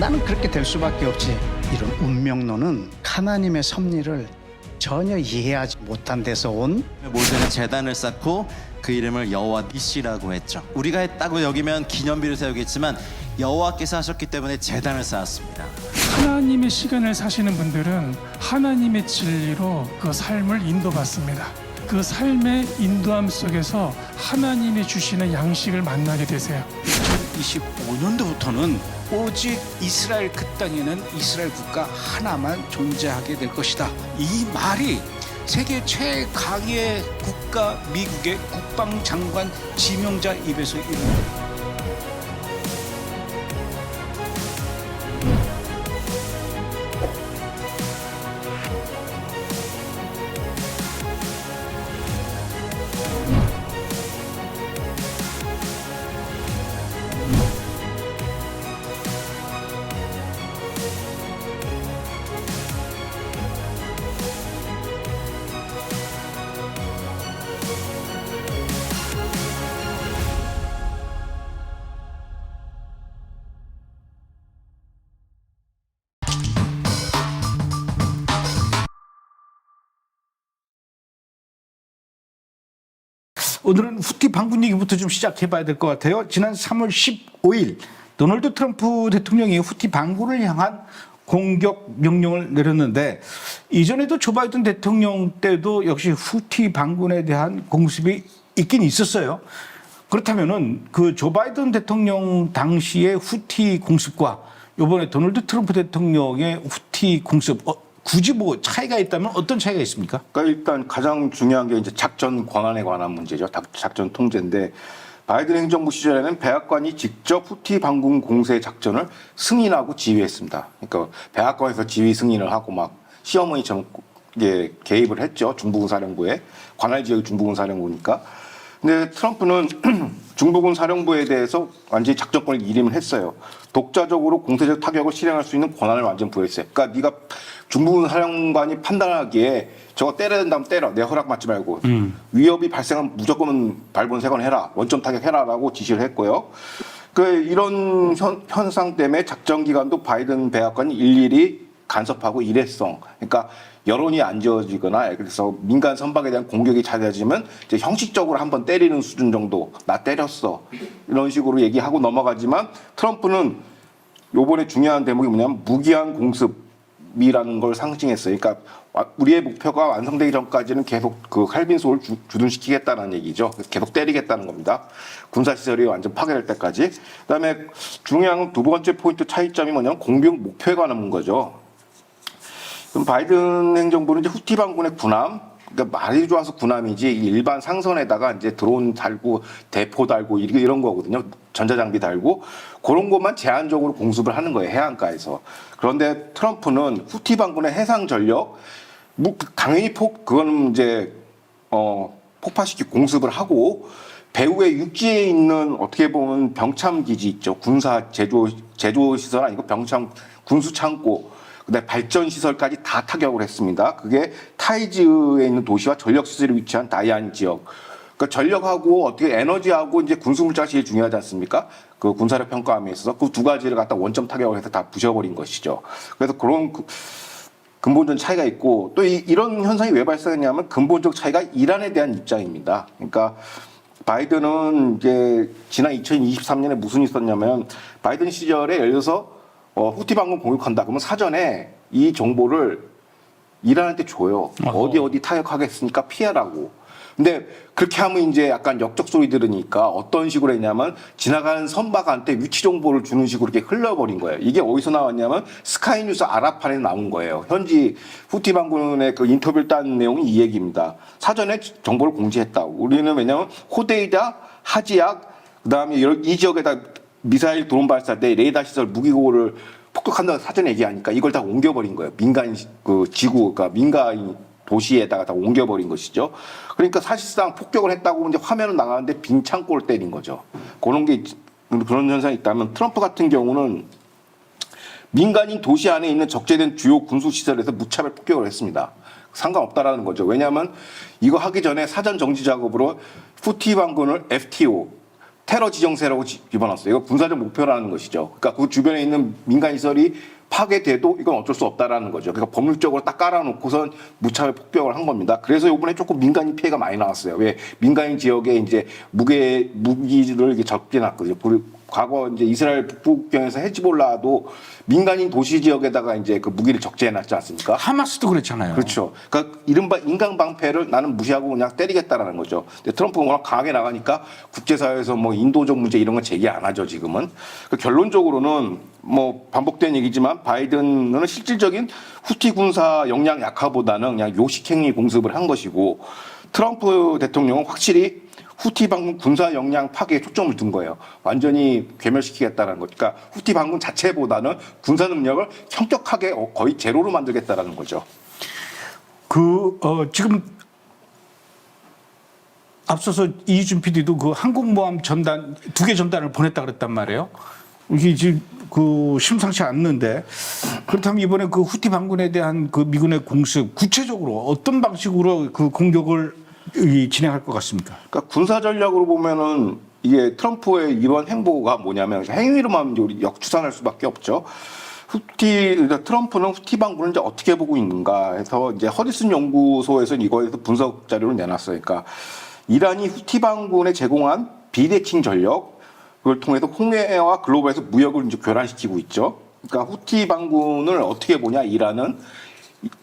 나는 그렇게 될 수밖에 없지. 이런 운명론은 하나님의 섭리를 전혀 이해하지 못한 데서 온 모세는 제단을 쌓고 그 이름을 여호와 니시라고 했죠. 우리가 했다고 여기면 기념비를 세우겠지만 여호와께서 하셨기 때문에 제단을 쌓았습니다. 하나님의 시간을 사시는 분들은 하나님의 진리로 그 삶을 인도받습니다. 그 삶의 인도함 속에서 하나님이 주시는 양식을 만나게 되세요. 2025년도부터는 오직 이스라엘 그 땅에는 이스라엘 국가 하나만 존재하게 될 것이다. 이 말이 세계 최강의 국가 미국의 국방장관 지명자 입에서 이루어집니다. 오늘은 후티 반군 얘기부터 좀 시작해봐야 될 것 같아요. 지난 3월 15일 도널드 트럼프 대통령이 후티 반군을 향한 공격 명령을 내렸는데 이전에도 조 바이든 대통령 때도 역시 후티 반군에 대한 공습이 있긴 있었어요. 그렇다면은 그 조 바이든 대통령 당시의 후티 공습과 이번에 도널드 트럼프 대통령의 후티 공습 굳이 뭐 차이가 있다면 어떤 차이가 있습니까? 그러니까 일단 가장 중요한 게 이제 작전 권한에 관한 문제죠. 작전 통제인데 바이든 행정부 시절에는 백악관이 직접 후티 반군 공세 작전을 승인하고 지휘했습니다. 그러니까 백악관에서 지휘 승인을 하고 막 시어머니처럼 이제 개입을 했죠. 중부군 사령부에 관할 지역이 중부군 사령부니까. 근데 트럼프는 중부군 사령부에 대해서 완전히 작전권을 일임을 했어요. 독자적으로 공세적 타격을 실행할 수 있는 권한을 완전 부여했어요. 그러니까 네가 중부군 사령관이 판단하기에 저거 때려야 된다면 때려. 내 허락 받지 말고. 위협이 발생하면 무조건 발본색원 해라. 원점 타격해라라고 지시를 했고요. 이런 현상 때문에 작전 기간도 바이든 백악관이 일일이 간섭하고 일회성. 그러니까 여론이 안 지어지거나 그래서 민간 선박에 대한 공격이 잦아지면 이제 형식적으로 한번 때리는 수준 정도. 나 때렸어. 이런 식으로 얘기하고 넘어가지만 트럼프는 요번에 중요한 대목이 뭐냐면 무기한 공습이라는 걸 상징했어요. 그러니까 우리의 목표가 완성되기 전까지는 계속 그 칼빈소를 주둔시키겠다는 얘기죠. 계속 때리겠다는 겁니다. 군사시설이 완전 파괴될 때까지. 그다음에 중요한 두 번째 포인트 차이점이 뭐냐면 공격 목표에 관한 거죠. 그럼 바이든 행정부는 이제 후티 반군의 군함, 그러니까 말이 좋아서 군함이지 일반 상선에다가 이제 드론 달고 대포 달고 이런 거거든요. 전자장비 달고 그런 것만 제한적으로 공습을 하는 거예요. 해안가에서. 그런데 트럼프는 후티 반군의 해상 전력, 당연히 그거는 이제 폭파시키 공습을 하고 배후에 육지에 있는 어떻게 보면 병참 기지 있죠. 군사 제조 시설 아니고 병참 군수 창고. 그다음에 발전 시설까지 다 타격을 했습니다. 그게 타이즈에 있는 도시와 전력 시설이 위치한 다이안 지역. 그러니까 전력하고 어떻게 에너지하고 이제 군수물자가 제일 중요하지 않습니까? 그 군사력 평가함에 있어서 그 두 가지를 갖다 원점 타격을 해서 다 부셔버린 것이죠. 그래서 그런 근본적 차이가 있고 또 이런 현상이 왜 발생했냐면 근본적 차이가 이란에 대한 입장입니다. 그러니까 바이든은 이제 지난 2023년에 무슨 일이 있었냐면 바이든 시절에 예를 들어서 후티 반군 공격한다. 그러면 사전에 이 정보를 이란한테 줘요. 어디 타격하겠으니까 피해라고. 근데 그렇게 하면 이제 약간 역적 소리 들으니까 어떤 식으로 했냐면 지나가는 선박한테 위치 정보를 주는 식으로 이렇게 흘려버린 거예요. 이게 어디서 나왔냐면 스카이뉴스 아랍판에 나온 거예요. 현지 후티 반군의 그 인터뷰를 딴 내용이 이 얘기입니다. 사전에 정보를 공지했다. 우리는 왜냐면 호데이다, 하지약, 그다음에 이 지역에다 미사일 드론 발사대 레이더 시설 무기고를 폭격한다고 사전에 얘기하니까 이걸 다 옮겨버린 거예요. 민간 그 지구, 그러니까 민간 도시에다가 다 옮겨버린 것이죠. 그러니까 사실상 폭격을 했다고 이제 화면은 나가는데 빈 창고를 때린 거죠. 그런 현상이 있다면 트럼프 같은 경우는 민간인 도시 안에 있는 적재된 주요 군수 시설에서 무차별 폭격을 했습니다. 상관없다라는 거죠. 왜냐하면 이거 하기 전에 사전 정지 작업으로 후티 반군을 FTO 테러 지정세라고 집어넣었어요. 이거 군사적 목표라는 것이죠. 그러니까 그 주변에 있는 민간 시설이 파괴돼도 이건 어쩔 수 없다라는 거죠. 그러니까 법률적으로 딱 깔아놓고선 무차별 폭격을 한 겁니다. 그래서 이번에 조금 민간인 피해가 많이 나왔어요. 왜 민간인 지역에 이제 무기를 이렇게 접해놨거든요. 과거 이제 이스라엘 북부경에서 헤즈볼라도 민간인 도시 지역에다가 이제 그 무기를 적재해놨지 않습니까? 하마스도 그랬잖아요. 그렇죠. 그러니까 이른바 인간 방패를 나는 무시하고 그냥 때리겠다라는 거죠. 근데 트럼프가 워낙 강하게 나가니까 국제사회에서 뭐 인도적 문제 이런 건 제기 안 하죠, 지금은. 그러니까 결론적으로는 뭐 반복된 얘기지만 바이든은 실질적인 후티 군사 역량 약화보다는 그냥 요식행위 공습을 한 것이고 트럼프 대통령은 확실히 후티 반군 군사 역량 파괴에 초점을 둔 거예요. 완전히 괴멸시키겠다는 것. 그러니까 후티 반군 자체보다는 군사 능력을 현격하게 거의 제로로 만들겠다라는 거죠. 지금 앞서서 이준 PD도 그 항공모함 전단 2개 전단을 보냈다 그랬단 말이에요. 이게 지금 그 심상치 않는데 그렇다면 이번에 그 후티 반군에 대한 그 미군의 공습 구체적으로 어떤 방식으로 그 공격을 진행할 것 같습니까? 그러니까 군사 전략으로 보면은 이게 트럼프의 이런 행보가 뭐냐면 행위로만 우리 역추산할 수밖에 없죠. 트럼프는 후티 반군을 이제 어떻게 보고 있는가 해서 이제 허디슨 연구소에서 이거에 대해서 분석 자료를 내놨어요. 그러니까 이란이 후티 반군에 제공한 비대칭 전력 그걸 통해서 홍해와 글로벌에서 무역을 이제 교란시키고 있죠. 그러니까 후티 반군을 어떻게 보냐 이란은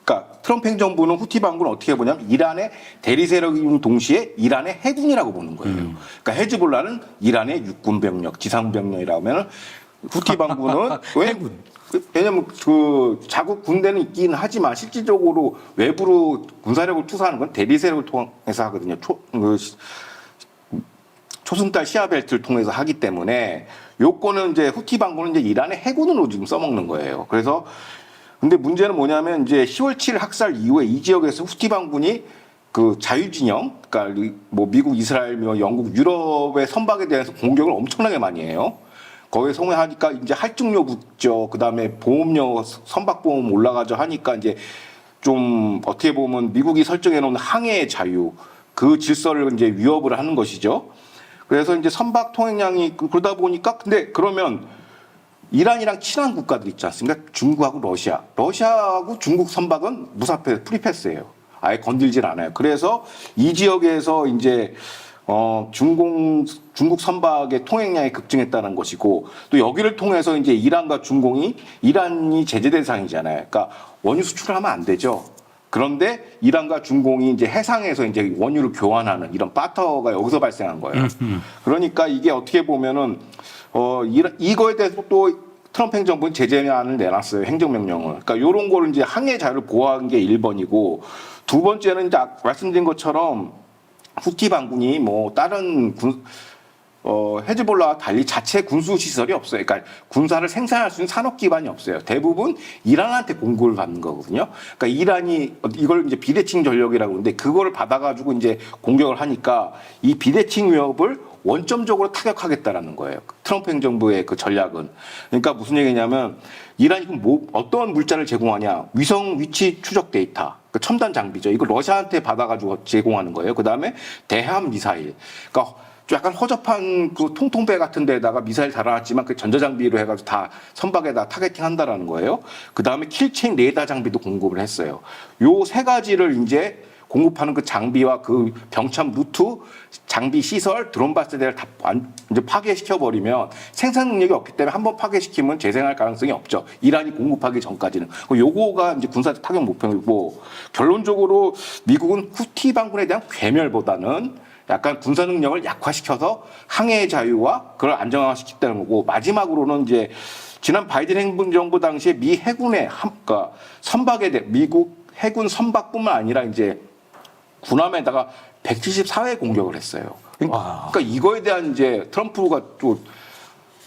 그러니까 트럼프 행정부는 후티 반군을 어떻게 보냐면 이란의 대리 세력인 동시에 이란의 해군이라고 보는 거예요. 그러니까 헤즈볼라는 이란의 육군 병력, 지상 병력이라고 하면은 후티 반군은 해군. 왜냐면 그 자국 군대는 있긴 하지만 실질적으로 외부로 군사력을 투사하는 건 대리 세력을 통해서 하거든요. 초승달 시아벨트를 통해서 하기 때문에 요거는 이제 후티 반군은 이제 이란의 해군으로 지금 써먹는 거예요. 그래서 근데 문제는 뭐냐면 이제 10월 7일 학살 이후에 이 지역에서 후티 반군이 그 자유진영, 그러니까 뭐 미국, 이스라엘, 영국, 유럽의 선박에 대해서 공격을 엄청나게 많이 해요. 거기에 성공하니까 이제 할증료 붙죠. 그다음에 보험료, 선박보험 올라가죠 하니까 이제 좀 어떻게 보면 미국이 설정해 놓은 항해의 자유, 그 질서를 이제 위협을 하는 것이죠. 그래서 이제 선박 통행량이 그러다 보니까 근데 그러면 이란이랑 친한 국가들 있지 않습니까? 중국하고 러시아. 러시아하고 중국 선박은 무사패, 프리패스예요. 아예 건들질 않아요. 그래서 이 지역에서 이제 중국 선박의 통행량이 급증했다는 것이고 또 여기를 통해서 이제 이란과 중공이 이란이 제재 대상이잖아요. 그러니까 원유 수출을 하면 안 되죠. 그런데 이란과 중공이 이제 해상에서 이제 원유를 교환하는 이런 바터가 여기서 발생한 거예요. 그러니까 이게 어떻게 보면은 이거에 대해서 또 트럼프 행정부는 제재안을 내놨어요. 행정명령을. 그러니까 이런 거를 이제 항해 자유를 보호한 게 1번이고 두 번째는 이제 말씀드린 것처럼 후티 반군이 뭐 다른 헤즈볼라와 달리 자체 군수 시설이 없어요. 그러니까 군사를 생산할 수 있는 산업 기반이 없어요. 대부분 이란한테 공급을 받는 거거든요. 그러니까 이란이 이걸 이제 비대칭 전력이라고 하는데 그거를 받아가지고 이제 공격을 하니까 이 비대칭 위협을 원점적으로 타격하겠다라는 거예요. 트럼프 행정부의 그 전략은. 그러니까 무슨 얘기냐면 이란이 어떤 물자를 제공하냐? 위성 위치 추적 데이터. 그 첨단 장비죠. 이거 러시아한테 받아가지고 제공하는 거예요. 그 다음에 대함 미사일. 그러니까 약간 허접한 그 통통배 같은 데다가 미사일 달아놨지만 그 전자장비로 해가지고 다 선박에다 타겟팅 한다라는 거예요. 그 다음에 킬체인 레이더 장비도 공급을 했어요. 요 세 가지를 이제 공급하는 그 장비와 그 병참 루트, 장비 시설, 드론 발사대를 다 이제 파괴시켜버리면 생산 능력이 없기 때문에 한번 파괴시키면 재생할 가능성이 없죠. 이란이 공급하기 전까지는. 요거가 이제 군사 타격 목표이고 결론적으로 미국은 후티 반군에 대한 괴멸보다는 약간 군사 능력을 약화시켜서 항해 자유와 그걸 안정화시켰다는 거고 마지막으로는 이제 지난 바이든 행정부 당시에 미 해군의 그러니까 선박에 대해 미국 해군 선박뿐만 아니라 이제 군함에다가 174회 공격을 했어요. 그러니까 이거에 대한 이제 트럼프가 또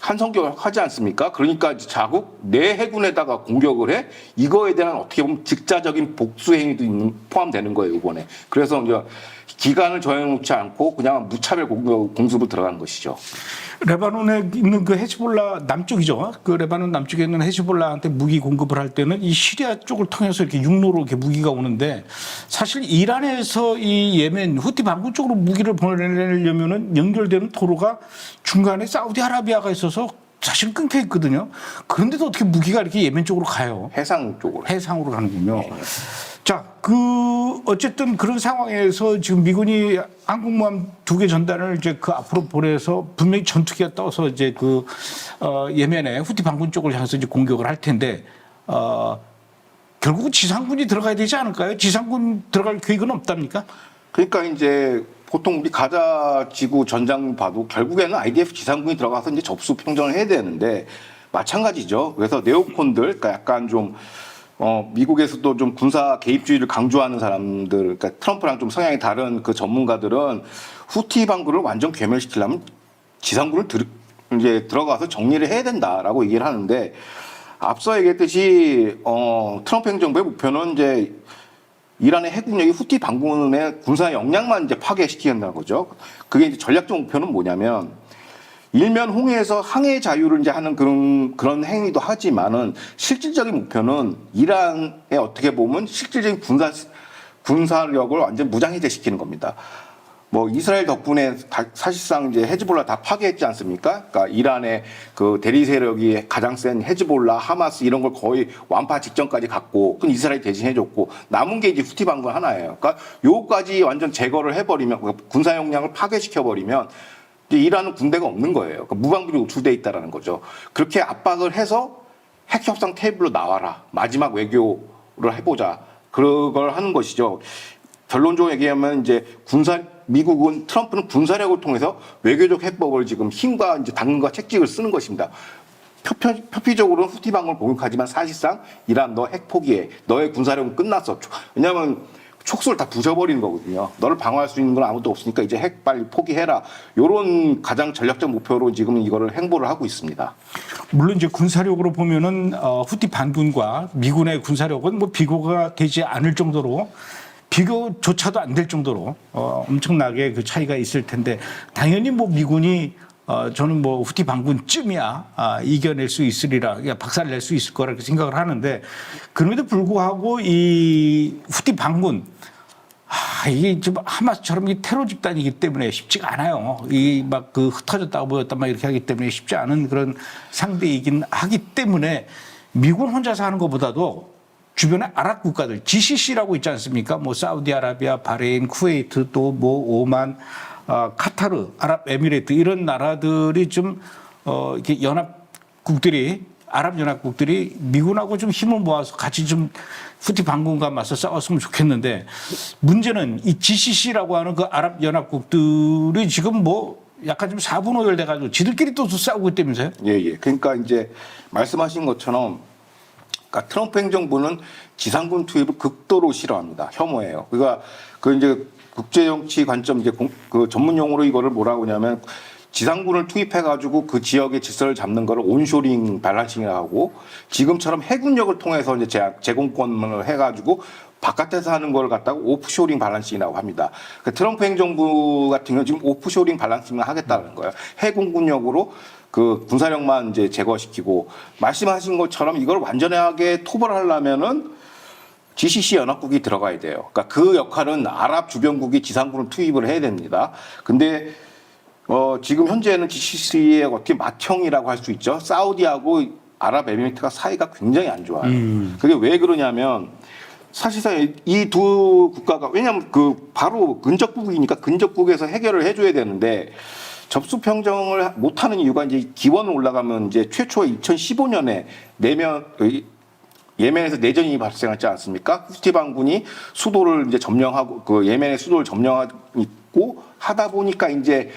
한 성격을 하지 않습니까? 그러니까 자국 내 해군에다가 공격을 해 이거에 대한 어떻게 보면 직자적인 복수 행위도 포함되는 거예요 이번에. 그래서 이제 기간을 정해놓지 않고 그냥 무차별 공습을 들어가는 것이죠. 레바논에 있는 그 헤즈볼라 남쪽이죠. 그 레바논 남쪽에 있는 헤즈볼라한테 무기 공급을 할 때는 이 시리아 쪽을 통해서 이렇게 육로로 이렇게 무기가 오는데 사실 이란에서 이 예멘 후티 반군 쪽으로 무기를 보내려면은 연결되는 도로가 중간에 사우디아라비아가 있어서 사실 끊겨 있거든요. 그런데도 어떻게 무기가 이렇게 예멘 쪽으로 가요? 해상 쪽으로. 해상으로 가는군요. 자, 어쨌든 그런 상황에서 지금 미군이 항공모함 2개 전단을 이제 그 앞으로 보내서 분명히 전투기가 떠서 이제 예멘의 후티 반군 쪽을 향해서 이제 공격을 할 텐데, 결국은 지상군이 들어가야 되지 않을까요? 지상군 들어갈 계획은 없답니까? 그러니까 이제 보통 우리 가자 지구 전장 봐도 결국에는 IDF 지상군이 들어가서 이제 접수 평정을 해야 되는데 마찬가지죠. 그래서 네오콘들, 그러니까 약간 좀 미국에서도 좀 군사 개입주의를 강조하는 사람들, 그러니까 트럼프랑 좀 성향이 다른 그 전문가들은 후티 반군을 완전 괴멸시키려면 지상군을 이제 들어가서 정리를 해야 된다라고 얘기를 하는데 앞서 얘기했듯이 트럼프 행정부의 목표는 이제 이란의 해군력이 후티 반군의 군사 역량만 이제 파괴시키겠다는 거죠. 그게 이제 전략적 목표는 뭐냐면 일면 홍해에서 항해 자유를 이제 하는 그런 행위도 하지만은 실질적인 목표는 이란에 어떻게 보면 실질적인 군사력을 완전 무장해제시키는 겁니다. 뭐 이스라엘 덕분에 사실상 이제 헤즈볼라 다 파괴했지 않습니까? 그러니까 이란의 그 대리 세력이 가장 센 헤즈볼라, 하마스 이런 걸 거의 완파 직전까지 갔고, 그건 이스라엘이 대신해줬고 남은 게 이제 후티 반군 하나예요. 그러니까 요거까지 완전 제거를 해버리면 군사 역량을 파괴시켜버리면 이제 이란은 군대가 없는 거예요. 그러니까 무방비로 노출돼 있다라는 거죠. 그렇게 압박을 해서 핵 협상 테이블로 나와라. 마지막 외교를 해보자. 그걸 하는 것이죠. 결론적으로 얘기하면 이제 미국은 트럼프는 군사력을 통해서 외교적 해법을 지금 힘과 이제 당근과 책찍을 쓰는 것입니다. 표피적으로는 후티 반군을 공격하지만 사실상 이란 너 핵 포기해. 너의 군사력은 끝났어. 왜냐하면 촉수를 다 부셔버리는 거거든요. 너를 방어할 수 있는 건 아무도 없으니까 이제 핵 빨리 포기해라. 이런 가장 전략적 목표로 지금 이거를 행보를 하고 있습니다. 물론 이제 군사력으로 보면은 후티 반군과 미군의 군사력은 뭐 비교가 되지 않을 정도로 비교조차도 안 될 정도로 엄청나게 그 차이가 있을 텐데 당연히 뭐 미군이 저는 뭐 후티 반군쯤이야 이겨낼 수 있으리라, 박살 낼 수 있을 거라 생각을 하는데 그럼에도 불구하고 이 후티 반군 이게 좀 하마스처럼 이 테러 집단이기 때문에 쉽지가 않아요. 이 막 그 흩어졌다고 보였다 막 이렇게 하기 때문에 쉽지 않은 그런 상대이긴 하기 때문에 미군 혼자서 하는 것보다도 주변의 아랍 국가들 GCC라고 있지 않습니까? 뭐 사우디아라비아, 바레인, 쿠웨이트 또 뭐 오만, 카타르, 아랍에미레이트 이런 나라들이 좀 이렇게 아랍 연합국들이 미군하고 좀 힘을 모아서 같이 좀 후티 반군과 맞서 싸웠으면 좋겠는데 문제는 이 GCC라고 하는 그 아랍 연합국들이 지금 뭐 약간 좀 4분 5열 돼가지고 지들끼리 또 싸우고 있다면서요? 예. 그러니까 이제 말씀하신 것처럼 그러니까 트럼프 행정부는 지상군 투입을 극도로 싫어합니다. 혐오해요. 그러니까 그 이제 국제정치 관점 이제 그 전문 용어로 이거를 뭐라고 하냐면 지상군을 투입해가지고 그 지역의 질서를 잡는 거를 온쇼링 밸런싱이라고 하고 지금처럼 해군력을 통해서 이제 제공권을 해가지고 바깥에서 하는 걸 갖다가 오프쇼링 밸런싱이라고 합니다. 그러니까 트럼프 행정부 같은 경우는 지금 오프쇼링 밸런싱을 하겠다는 거예요. 해군군력으로 그 군사력만 이제 제거시키고 말씀하신 것처럼 이걸 완전하게 토벌을 하려면은 GCC 연합국이 들어가야 돼요. 그러니까 그 역할은 아랍 주변국이 지상군을 투입을 해야 됩니다. 근데 지금 현재는 GCC의 어떻게 맏형이라고 할 수 있죠. 사우디하고 아랍에미리트가 사이가 굉장히 안 좋아요. 그게 왜 그러냐면 사실상 이 두 국가가 왜냐하면 그 바로 근접국이니까 근접국에서 해결을 해줘야 되는데 접수 평정을 못하는 이유가 이제 기원을 올라가면 이제 최초 2015년에 예멘에서 내전이 발생했지 않습니까? 후티 반군이 수도를 이제 점령하고 그 예멘의 수도를 점령하고 하다 보니까 이제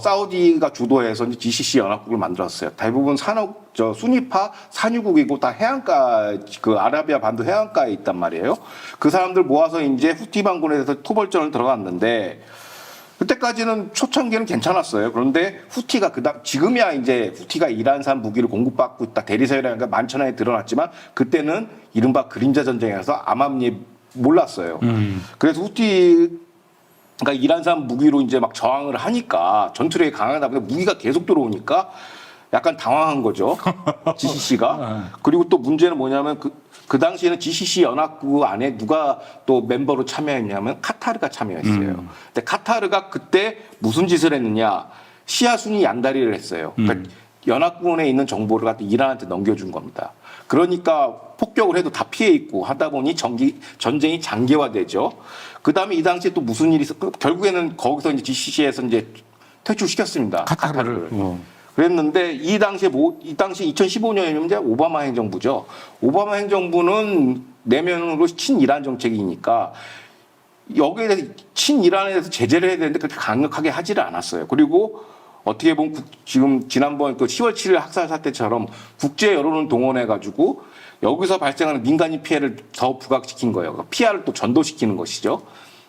사우디가 주도해서 이제 GCC 연합국을 만들었어요. 대부분 수니파 산유국이고 다 해안가 그 아라비아 반도 해안가에 있단 말이에요. 그 사람들 모아서 이제 후티 반군에 대해서 토벌전을 들어갔는데 그때까지는 초창기는 괜찮았어요. 그런데 후티가 지금이야 이제 후티가 이란산 무기를 공급받고 있다. 대리세라는 게 만천하에 드러났지만 그때는 이른바 그림자 전쟁에서 암암리에 몰랐어요. 그래서 후티가 이란산 무기로 이제 막 저항을 하니까 전투력이 강하다 보니 무기가 계속 들어오니까 약간 당황한 거죠. GCC가. 그리고 또 문제는 뭐냐면 그 당시에는 GCC 연합국 안에 누가 또 멤버로 참여했냐면 카타르가 참여했어요. 근데 카타르가 그때 무슨 짓을 했느냐? 시아 순위 양다리를 했어요. 그러니까 연합군에 있는 정보를 갖다 이란한테 넘겨준 겁니다. 그러니까 폭격을 해도 다 피해 있고 하다 보니 전쟁이 장기화되죠. 그 다음에 이 당시에 또 무슨 일이 있었고 결국에는 거기서 이제 GCC에서 이제 퇴출시켰습니다. 카타르를. 그랬는데 이 당시 2015년이면 이제 오바마 행정부죠. 오바마 행정부는 내면으로 친이란 정책이니까 여기에 대해서 친이란에 대해서 제재를 해야 되는데 그렇게 강력하게 하지를 않았어요. 그리고 어떻게 보면 지금 지난번 그 10월 7일 학살 사태처럼 국제 여론을 동원해 가지고 여기서 발생하는 민간인 피해를 더 부각시킨 거예요. 그러니까 피해를 또 전도시키는 것이죠.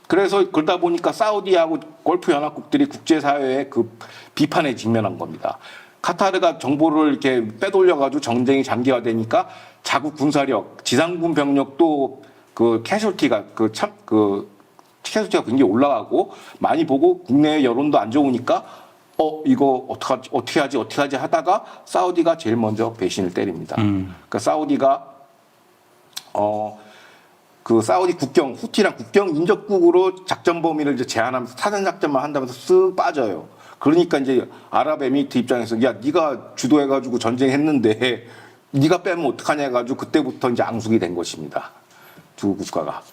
그래서 그러다 보니까 사우디하고 걸프 연합국들이 국제사회의 그 비판에 직면한 겁니다. 카타르가 정보를 이렇게 빼돌려가지고 전쟁이 장기화되니까 자국 군사력, 지상군 병력도 그 캐셔티가 캐셔티가 굉장히 올라가고 많이 보고 국내 여론도 안 좋으니까 이거 어떻게 하지 하다가 사우디가 제일 먼저 배신을 때립니다. 그러니까 사우디가 그 사우디 후티랑 국경 인접국으로 작전 범위를 이제 제한하면서 사전 작전만 한다면서 쓱 빠져요. 그러니까 이제 아랍에미리트 입장에서 야 네가 주도해가지고 전쟁했는데 네가 빼면 어떡하냐 해가지고 그때부터 이제 앙숙이 된 것입니다. 두 국가가.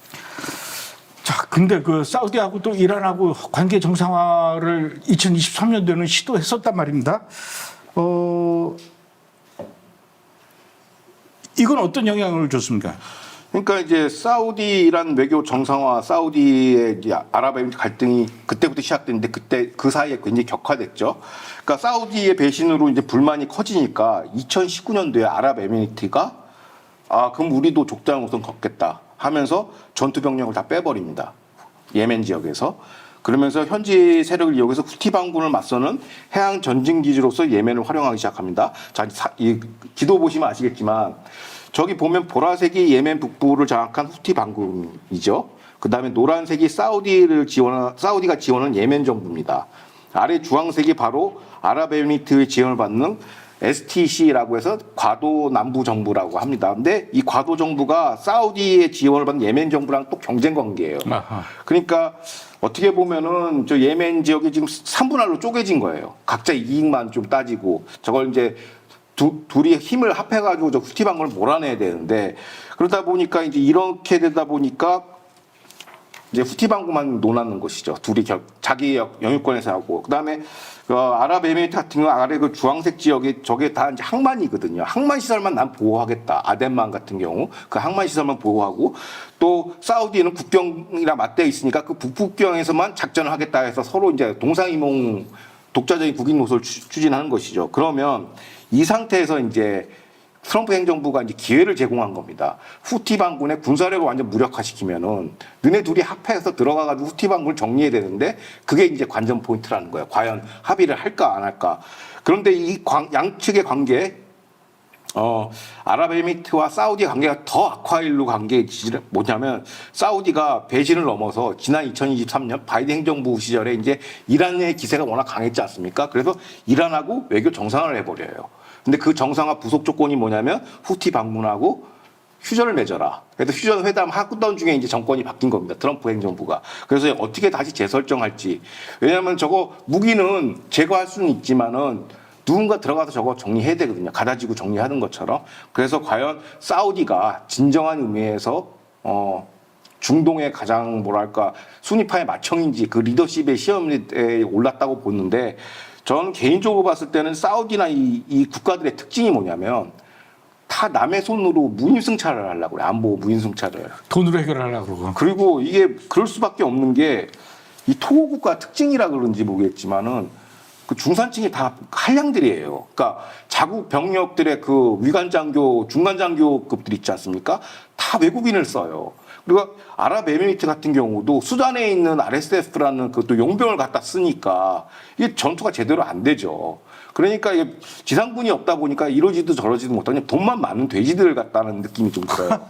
자, 근데 그 사우디하고 또 이란하고 관계 정상화를 2023년도에는 시도했었단 말입니다. 이건 어떤 영향을 줬습니까? 그러니까 이제 사우디 이란 외교 정상화, 사우디의 이제 아랍에미리트 갈등이 그때부터 시작됐는데 그때 그 사이에 굉장히 격화됐죠. 그러니까 사우디의 배신으로 이제 불만이 커지니까 2019년도에 아랍에미리트가 그럼 우리도 족장 우선 걷겠다 하면서 전투 병력을 다 빼버립니다. 예멘 지역에서. 그러면서 현지 세력을 이용해서 후티 반군을 맞서는 해양 전진 기지로서 예멘을 활용하기 시작합니다. 자, 이 기도 보시면 아시겠지만 저기 보면 보라색이 예멘 북부를 장악한 후티 반군이죠. 그 다음에 노란색이 사우디가 지원한 예멘 정부입니다. 아래 주황색이 바로 아랍에미리트의 지원을 받는 STC라고 해서 과도 남부 정부라고 합니다. 근데 이 과도 정부가 사우디의 지원을 받는 예멘 정부랑 또 경쟁 관계예요. 그러니까 어떻게 보면은 저 예멘 지역이 지금 3분할로 쪼개진 거예요. 각자 이익만 좀 따지고 저걸 이제 둘이 힘을 합해가지고 저 후티 반군을 몰아내야 되는데 그러다 보니까 이제 이렇게 되다 보니까 이제 후티 반군만 논하는 것이죠. 둘이 자기 영유권에서 하고 그다음에 아랍에미리트 같은 경우 아래 그 주황색 지역이 저게 다 이제 항만이거든요. 항만 시설만 난 보호하겠다. 아덴만 같은 경우 그 항만 시설만 보호하고 또 사우디는 국경이랑 맞대어 있으니까 그 북국경에서만 작전을 하겠다 해서 서로 이제 동상이몽 독자적인 국익 노선을 추진하는 것이죠. 그러면 이 상태에서 이제 트럼프 행정부가 이제 기회를 제공한 겁니다. 후티 반군의 군사력을 완전 무력화시키면은 너네 둘이 합해서 들어가가지고 후티 반군을 정리해야 되는데 그게 이제 관전 포인트라는 거예요. 과연 합의를 할까 안 할까. 그런데 이 양측의 관계, 아랍에미리트와 사우디 관계가 더 악화일로 간 게 뭐냐면 사우디가 배신을 넘어서 지난 2023년 바이든 행정부 시절에 이제 이란의 기세가 워낙 강했지 않습니까? 그래서 이란하고 외교 정상화를 해버려요. 근데 그 정상화 부속 조건이 뭐냐면 후티 반군하고 휴전을 맺어라. 그래서 휴전 회담 하던 중에 이제 정권이 바뀐 겁니다. 트럼프 행정부가. 그래서 어떻게 다시 재설정할지. 왜냐하면 저거 무기는 제거할 수는 있지만은 누군가 들어가서 저거 정리해야 되거든요. 가다지고 정리하는 것처럼. 그래서 과연 사우디가 진정한 의미에서 중동의 가장 뭐랄까 순위파의 마청인지 그 리더십의 시험에 올랐다고 보는데 저는 개인적으로 봤을 때는 사우디나 이 국가들의 특징이 뭐냐면 다 남의 손으로 무임승차를 하려고 그래. 안보 무임승차를. 돈으로 해결하려고 그러고. 그리고 이게 그럴 수밖에 없는 게 이 토호국가 특징이라 그런지 모르겠지만은 그 중산층이 다 한량들이에요. 그러니까 자국 병력들의 그 위관장교, 중간장교급들 있지 않습니까? 다 외국인을 써요. 그리고 아랍에미리트 같은 경우도 수단에 있는 RSF라는 그또 용병을 갖다 쓰니까 이게 전투가 제대로 안 되죠. 그러니까 이게 지상군이 없다 보니까 이러지도 저러지도 못하고 그냥 돈만 많은 돼지들 같다는 느낌이 좀 들어요.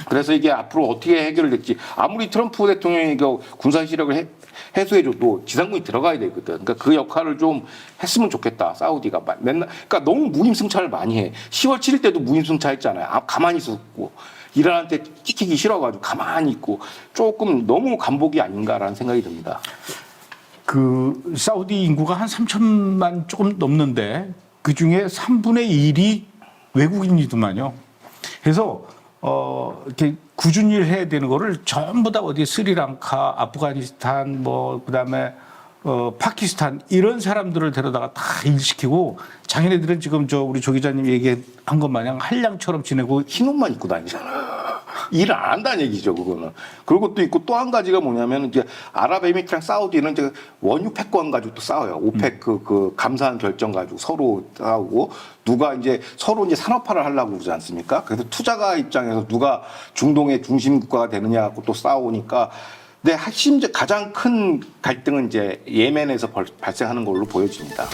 그래서 이게 앞으로 어떻게 해결될지 아무리 트럼프 대통령이 그 군사 시력을 해소해줘도 지상군이 들어가야 되거든. 그러니까 그 역할을 좀 했으면 좋겠다. 사우디가 맨날 그러니까 너무 무임승차를 많이 해. 10월 7일 때도 무임승차했잖아요. 가만히 있었고 이란한테 찍히기 싫어가지고 가만히 있고 조금 너무 간복이 아닌가라는 생각이 듭니다. 그 사우디 인구가 한 3천만 조금 넘는데 그 중에 3분의 1이 외국인이더만요. 그래서 이렇게 꾸준히 해야 되는 거를 전부 다 어디 스리랑카, 아프가니스탄, 뭐 그다음에 파키스탄 이런 사람들을 데려다가 다 일시키고 자기네들은 지금 우리 조 기자님 얘기한 것 마냥 한량처럼 지내고 흰 옷만 입고 다니잖아. 일을 안 한다는 얘기죠, 그거는. 그런 것도 있고 또 한 가지가 뭐냐면 이제 아랍에미리트랑 사우디는 이제 원유 패권 가지고 또 싸워요. 오펙 그 감사한 결정 가지고 서로 싸우고 누가 이제 서로 이제 산업화를 하려고 그러지 않습니까? 그래서 투자가 입장에서 누가 중동의 중심 국가가 되느냐 갖고 또 싸우니까 근데 가장 큰 갈등은 이제 예멘에서 발생하는 걸로 보여집니다.